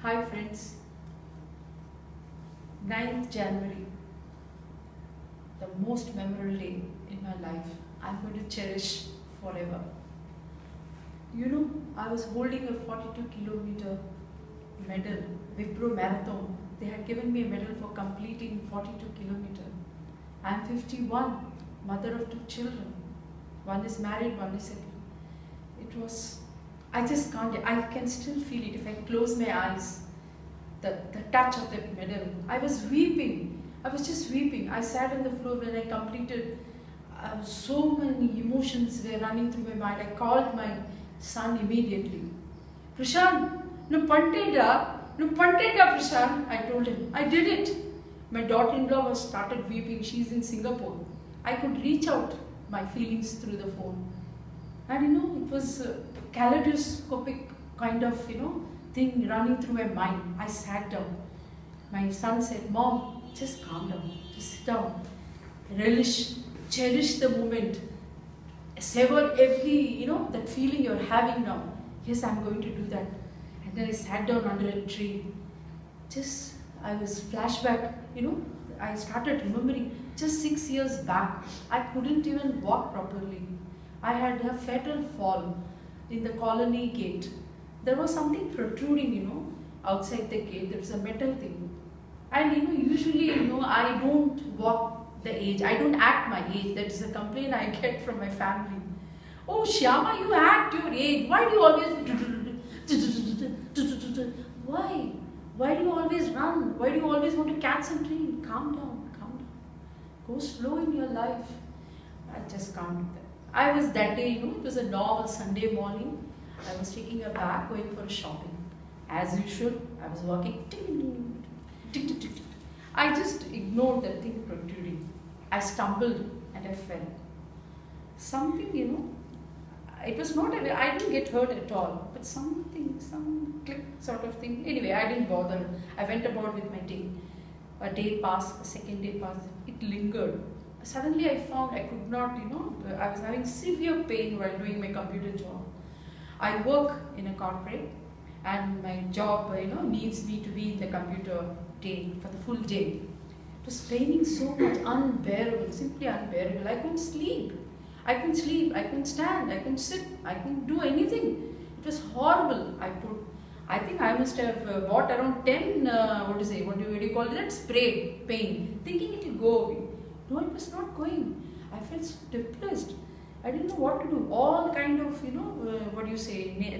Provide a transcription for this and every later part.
Hi friends, 9th January, the most memorable day in my life. I'm going to cherish forever. You know, I was holding a 42-kilometer medal, Wipro Marathon. They had given me a medal for completing 42 kilometers. I'm 51, mother of 2 children. One is married, one is settled. It was, I just can't, I can still feel it if I close my eyes. The touch of that medal. I was weeping. I was just weeping. I sat on the floor when I completed. So many emotions were running through my mind. I called my son immediately. Prashant, no panteda, Prashant. I told him. I did it. My daughter-in-law was started weeping. She's in Singapore. I could reach out my feelings through the phone. And you know, it was a kaleidoscopic kind of, thing running through my mind. I sat down. My son said, Mom, just calm down. Just sit down. Relish, cherish the moment. Savor every, that feeling you're having now. Yes, I'm going to do that. And then I sat down under a tree. I was flashback, I started remembering just 6 years back. I couldn't even walk properly. I had a fatal fall in the colony gate. There was something protruding, outside the gate. There was a metal thing. And, usually, I don't walk the age. I don't act my age. That is a complaint I get from my family. Oh, Shyama, you act your age. Why do you always... Why? Why do you always run? Why do you always want to catch some train? Calm down, calm down. Go slow in your life. I just can't do that. I was that day, it was a normal Sunday morning. I was taking a bag, going for shopping. As usual, I was walking. I just ignored that thing protruding. I stumbled and I fell. Something, it was not, I didn't get hurt at all, but some click sort of thing. Anyway, I didn't bother. I went about with my day. A day passed, a second day passed. It lingered. Suddenly I found I could not, I was having severe pain while doing my computer job. I work in a corporate and my job, needs me to be in the computer day for the full day. It was paining so much, unbearable, simply unbearable. I couldn't sleep. I couldn't stand, I couldn't sit, I couldn't do anything. It was horrible. I think I must have bought around 10, what do you call it, spray pain, thinking it will go away. No, it was not going. I felt so depressed. I didn't know what to do. All kind of,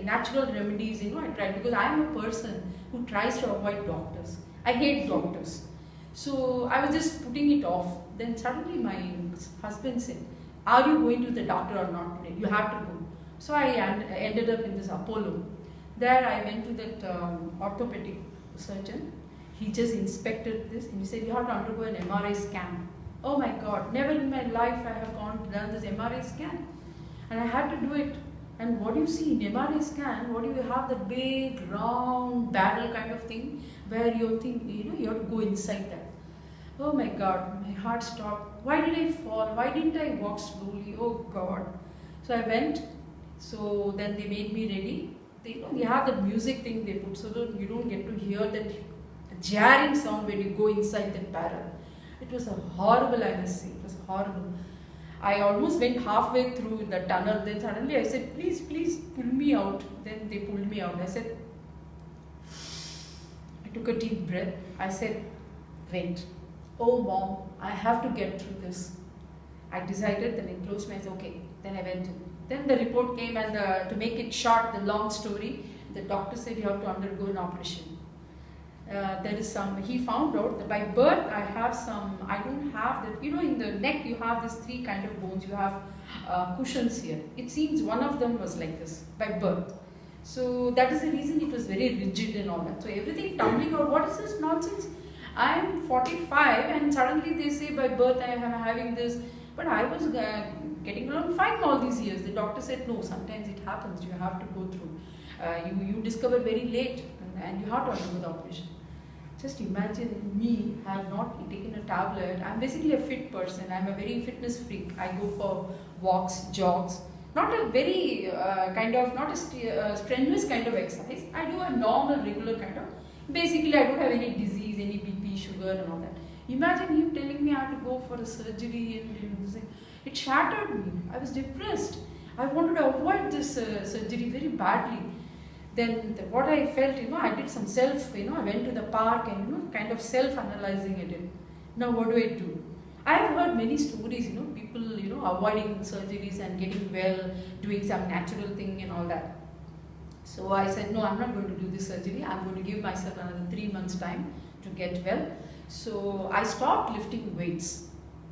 natural remedies, I tried, because I am a person who tries to avoid doctors. I hate doctors. So I was just putting it off. Then suddenly my husband said, are you going to the doctor or not today? You have to go. So I ended up in this Apollo. There I went to that orthopedic surgeon. He just inspected this and he said, you have to undergo an MRI scan. Oh my God, never in my life I have done this MRI scan. And I had to do it. And what do you see in MRI scan? What do you have? The big round barrel kind of thing where you think, you have to go inside that. Oh my God, my heart stopped. Why did I fall? Why didn't I walk slowly? Oh God. So I went. So then they made me ready. They have that music thing they put so that you don't get to hear that jarring sound when you go inside that barrel. It was a horrible, I must say. It was horrible. I almost went halfway through the tunnel. Then suddenly I said, please, please pull me out. Then they pulled me out. I said, I took a deep breath. I said, wait. Oh Mom, I have to get through this. I decided, then I closed my eyes. Okay. Then I went in. Then the report came and to make it short, the long story, the doctor said you have to undergo an operation. He found out that by birth I have I don't have that, in the neck you have these 3 kind of bones, you have cushions here. It seems one of them was like this, by birth. So that is the reason it was very rigid and all that. So everything tumbling out, what is this nonsense? I am 45 and suddenly they say by birth I am having this, but I was getting along fine all these years. The doctor said no, sometimes it happens, you have to go through. You discover very late and you have to undergo the operation. Just imagine me, I have not taken a tablet. I'm basically a fit person. I'm a very fitness freak. I go for walks, jogs. Not a very not a strenuous kind of exercise. I do a normal, regular kind of Basically, I don't have any disease, any BP, sugar and all that. Imagine him telling me I have to go for a surgery and this thing. It shattered me. I was depressed. I wanted to avoid this surgery very badly. Then what I felt, I did some self, I went to the park and, kind of self-analyzing it. Now what do? I have heard many stories, people, avoiding surgeries and getting well, doing some natural thing and all that. So I said, no, I'm not going to do this surgery. I'm going to give myself another 3 months time to get well. So I stopped lifting weights.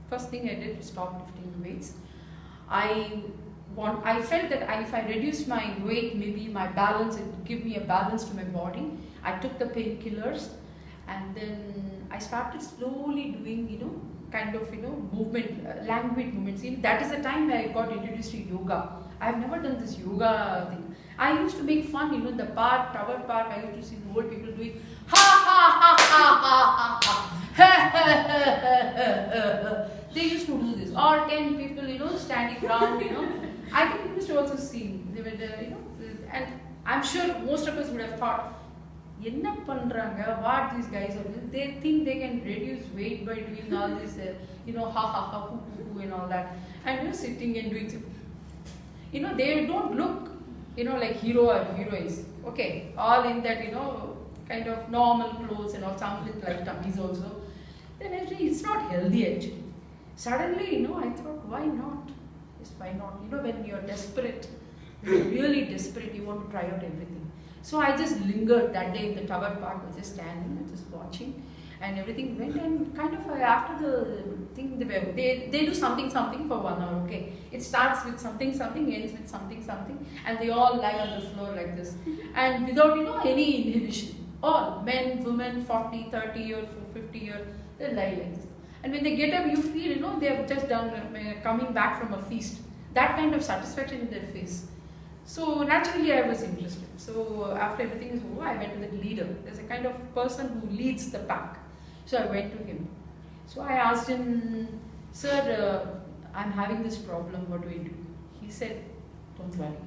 First thing I did was stop lifting weights. I felt that if I reduce my weight, maybe my balance, it would give me a balance to my body. I took the painkillers and then I started slowly doing, kind of, movement, languid movements. That is the time I got introduced to yoga. I have never done this yoga thing. I used to make fun, the park, Tower Park, I used to see the old people doing ha ha ha ha ha. They used to do this. All 10 people, standing around, I think we used to also see. They were, and I'm sure most of us would have thought, what these guys are doing? They think they can reduce weight by doing all this, ha ha ha, hoo, hoo, hoo, and all that. And sitting and doing, they don't look, like hero or heroines. Okay, all in that, kind of normal clothes and all, some with like tummies also. Then actually, it's not healthy actually. Suddenly, I thought, why not? Just why not? When you're desperate, you're really desperate, you want to try out everything. So I just lingered that day in the Tower Park, I was just standing and just watching, and everything went, and kind of after the thing, they do something for 1 hour, okay? It starts with something, ends with something, and they all lie on the floor like this, and without, any inhibition. All, men, women, 40, 30 years, 50 years, they lie like this. And when they get up, you feel, they have just done, coming back from a feast. That kind of satisfaction in their face. So naturally I was interested. So after everything is over, I went to the leader. There's a kind of person who leads the pack. So I went to him. So I asked him, sir, I'm having this problem, what do I do? He said, don't worry.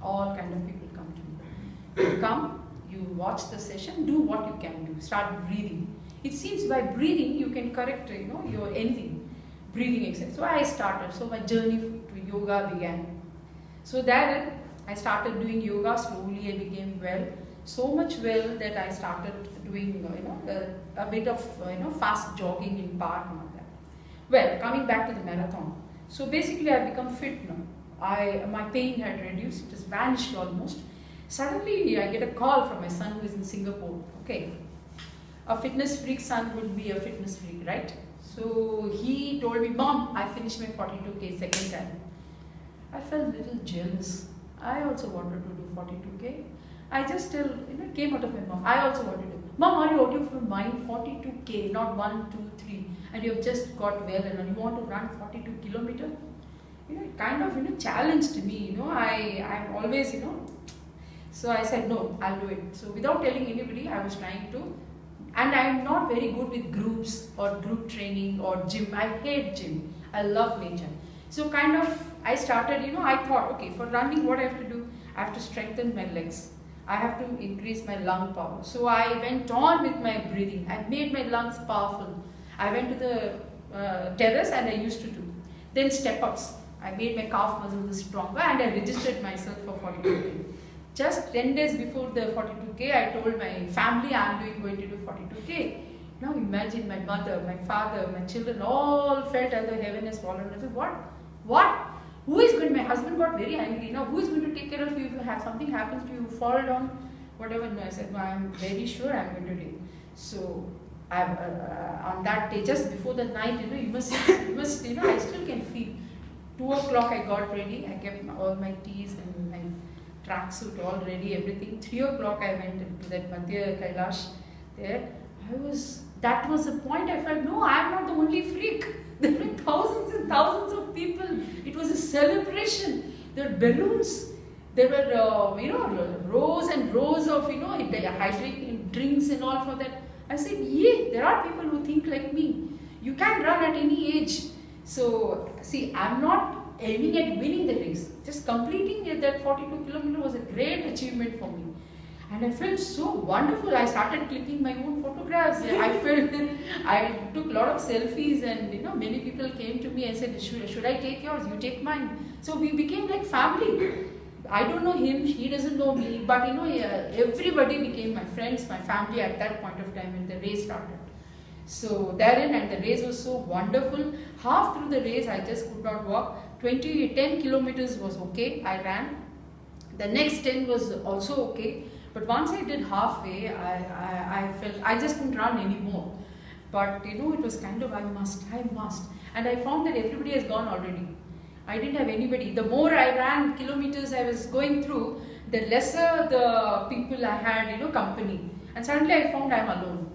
All kind of people come to me. You come, you watch the session, do what you can do. Start breathing. It seems by breathing you can correct, your anything. Breathing exercise. So I started. So my journey to yoga began. So there I started doing yoga. Slowly I became well. So much well that I started doing, a bit of, fast jogging in park and all that. Well, coming back to the marathon. So basically I've become fit now. My pain had reduced. It has vanished almost. Suddenly I get a call from my son who is in Singapore. Okay. A fitness freak son would be a fitness freak, right? So he told me, Mom, I finished my 42K second time. I felt a little jealous. I also wanted to do 42K. I just still, came out of my mouth. I also wanted to. Mom, are you out of your mind? 42K, not 1, 2, 3. And you have just got well and you want to run 42 kilometers? It kind of, challenged me. I'm always, So I said, no, I'll do it. So without telling anybody, I was trying to. And I'm not very good with groups or group training or gym. I hate gym. I love nature. So kind of, I started, I thought, okay, for running, what I have to do? I have to strengthen my legs. I have to increase my lung power. So I went on with my breathing. I made my lungs powerful. I went to the terrace and I used to do. Then step-ups. I made my calf muscles stronger and I registered myself for 42K. Just 10 days before the 42K, I told my family I'm going to do 42K. Now imagine my mother, my father, my children all felt as though heaven has fallen. I said, what? Who is going? My husband got very angry. Now who is going to take care of you if something happens to you, fall down, whatever? No, I said, no, I'm very sure I'm going to do it. So on that day, just before the night, you must, I still can feel. 2 o'clock I got ready. I kept all my teas and my tracksuit all ready, everything. 3 o'clock I went to that Madhya Kailash there. That was the point I felt, no, I am not the only freak. There were thousands and thousands of people. It was a celebration. There were balloons. There were, rows and rows of, hydrating drinks and all for that. I said, yeah, there are people who think like me. You can run at any age. So, see, I'm not aiming at winning the race. Just completing that 42 kilometers was a great achievement for me. And I felt so wonderful. I started clicking my own photographs. I felt, I took a lot of selfies, and many people came to me and said, should I take yours? You take mine. So we became like family. I don't know him, he doesn't know me, but everybody became my friends, my family at that point of time when the race started. So therein, and the race was so wonderful. Half through the race, I just could not walk. 10 kilometers was okay, I ran. The next 10 was also okay. But once I did halfway, I felt I just couldn't run anymore. But it was kind of, I must. And I found that everybody has gone already. I didn't have anybody. The more I ran kilometers I was going through, the lesser the people I had, company. And suddenly I found I'm alone.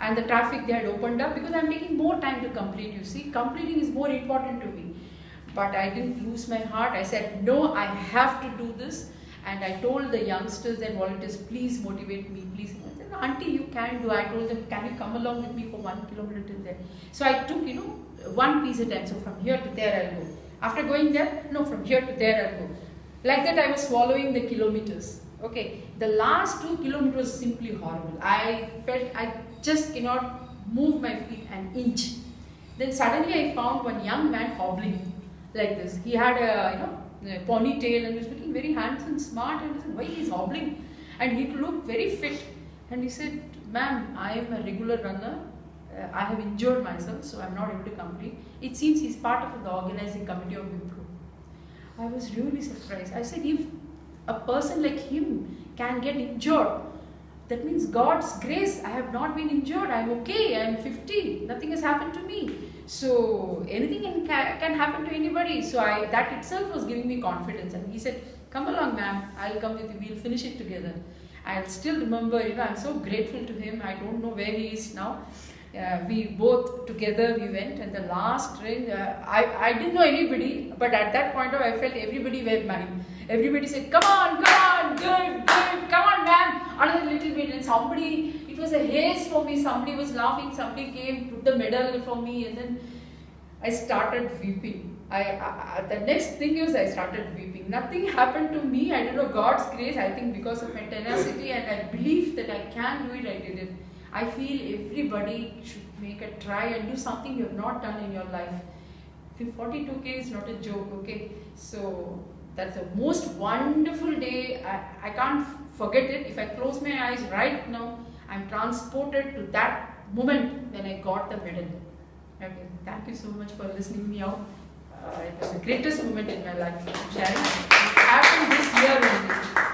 And the traffic they had opened up, because I'm taking more time to complete, you see. Completing is more important to me. But I didn't lose my heart. I said, no, I have to do this. And I told the youngsters and volunteers, please motivate me, please. I said, auntie, you can do. I told them, can you come along with me for 1 kilometer till there? So I took, one piece at a time. So from here to there I'll go. After going there, no, from here to there I'll go. Like that I was swallowing the kilometers. Okay, the last 2 kilometers was simply horrible. I felt I just cannot move my feet an inch. Then suddenly I found one young man hobbling like this. He had a ponytail and he was looking very handsome, smart, and I said, why he's hobbling? And he looked very fit. And he said, ma'am, I am a regular runner. I have injured myself, so I'm not able to complete. It seems he's part of the organizing committee of Wipro. I was really surprised. I said, if a person like him can get injured, that means God's grace. I have not been injured. I'm okay. I'm 50. Nothing has happened to me. So anything can happen to anybody. So that itself was giving me confidence. And he said, come along, ma'am. I'll come with you. We'll finish it together. I still remember, I'm so grateful to him. I don't know where he is now. We both together we went, and the last train, I didn't know anybody, but at that point I felt everybody were mine. Everybody said, come on, good, come on, ma'am, another little bit. And somebody, it was a haze for me, somebody was laughing, somebody came, put the medal for me, and then I started weeping. The next thing is I started weeping. Nothing happened to me. I don't know, God's grace, I think because of my tenacity and I believe that I can do it, I did it. I feel everybody should make a try and do something you have not done in your life. 42K is not a joke, okay? So that's the most wonderful day. I can't forget it. If I close my eyes right now, I'm transported to that moment when I got the medal. Okay, thank you so much for listening me out. It was the greatest moment in my life. I'm sharing. It happened this year only.